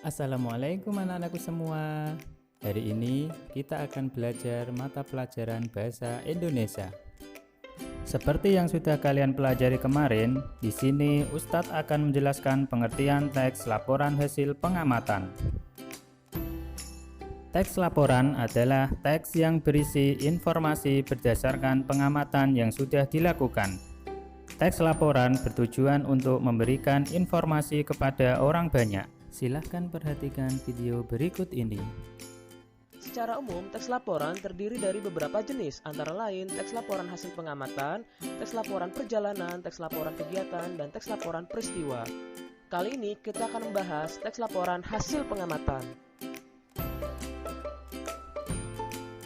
Assalamualaikum anak-anakku semua. Hari ini kita akan belajar mata pelajaran bahasa Indonesia. Seperti yang sudah kalian pelajari kemarin, di sini Ustadz akan menjelaskan pengertian teks laporan hasil pengamatan. Teks laporan adalah teks yang berisi informasi berdasarkan pengamatan yang sudah dilakukan. Teks laporan bertujuan untuk memberikan informasi kepada orang banyak. Silahkan perhatikan video berikut ini. Secara umum, teks laporan terdiri dari beberapa jenis, antara lain teks laporan hasil pengamatan, teks laporan perjalanan, teks laporan kegiatan, dan teks laporan peristiwa. Kali ini kita akan membahas teks laporan hasil pengamatan.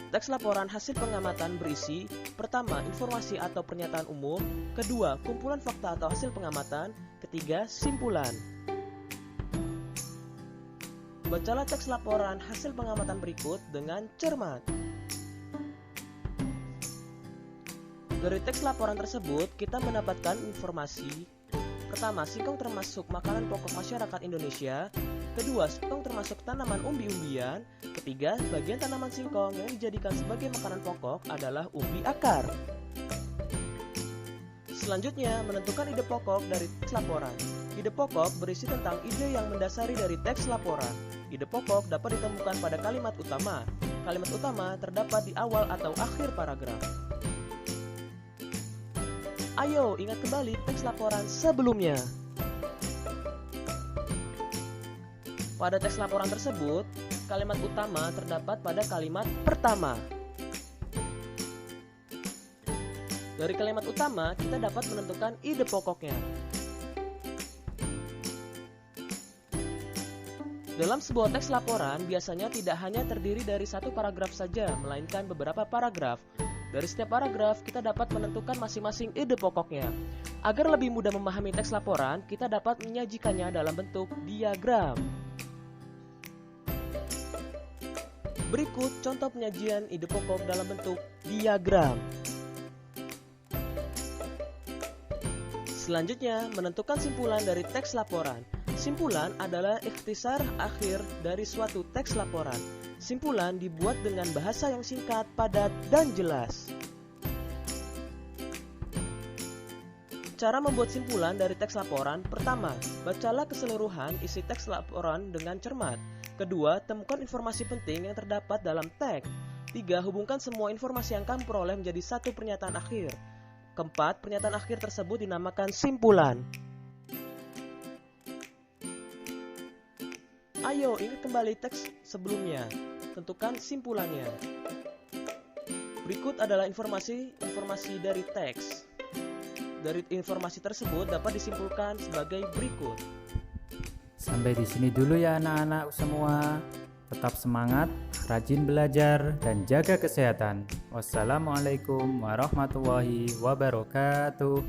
Teks laporan hasil pengamatan berisi: pertama, informasi atau pernyataan umum; kedua, kumpulan fakta atau hasil pengamatan; ketiga, simpulan. Bacalah teks laporan hasil pengamatan berikut dengan cermat. Dari teks laporan tersebut, kita mendapatkan informasi: pertama, singkong termasuk makanan pokok masyarakat Indonesia; kedua, singkong termasuk tanaman umbi-umbian; ketiga, bagian tanaman singkong yang dijadikan sebagai makanan pokok adalah umbi akar. Selanjutnya, menentukan ide pokok dari teks laporan. Ide pokok berisi tentang ide yang mendasari dari teks laporan. Ide pokok dapat ditemukan pada kalimat utama. Kalimat utama terdapat di awal atau akhir paragraf. Ayo ingat kembali teks laporan sebelumnya. Pada teks laporan tersebut, kalimat utama terdapat pada kalimat pertama. Dari kalimat utama, kita dapat menentukan ide pokoknya. Dalam sebuah teks laporan, biasanya tidak hanya terdiri dari satu paragraf saja, melainkan beberapa paragraf. Dari setiap paragraf, kita dapat menentukan masing-masing ide pokoknya. Agar lebih mudah memahami teks laporan, kita dapat menyajikannya dalam bentuk diagram. Berikut contoh penyajian ide pokok dalam bentuk diagram. Selanjutnya, menentukan simpulan dari teks laporan. Simpulan adalah ikhtisar akhir dari suatu teks laporan. Simpulan dibuat dengan bahasa yang singkat, padat, dan jelas. Cara membuat simpulan dari teks laporan: pertama, bacalah keseluruhan isi teks laporan dengan cermat. Kedua, temukan informasi penting yang terdapat dalam teks. Tiga, hubungkan semua informasi yang kamu peroleh menjadi satu pernyataan akhir. Keempat, pernyataan akhir tersebut dinamakan simpulan. Ayo ingat kembali teks sebelumnya. Tentukan simpulannya. Berikut adalah informasi dari teks. Dari informasi tersebut dapat disimpulkan sebagai berikut. Sampai di sini dulu ya anak-anak semua. Tetap semangat, rajin belajar, dan jaga kesehatan. Wassalamualaikum warahmatullahi wabarakatuh.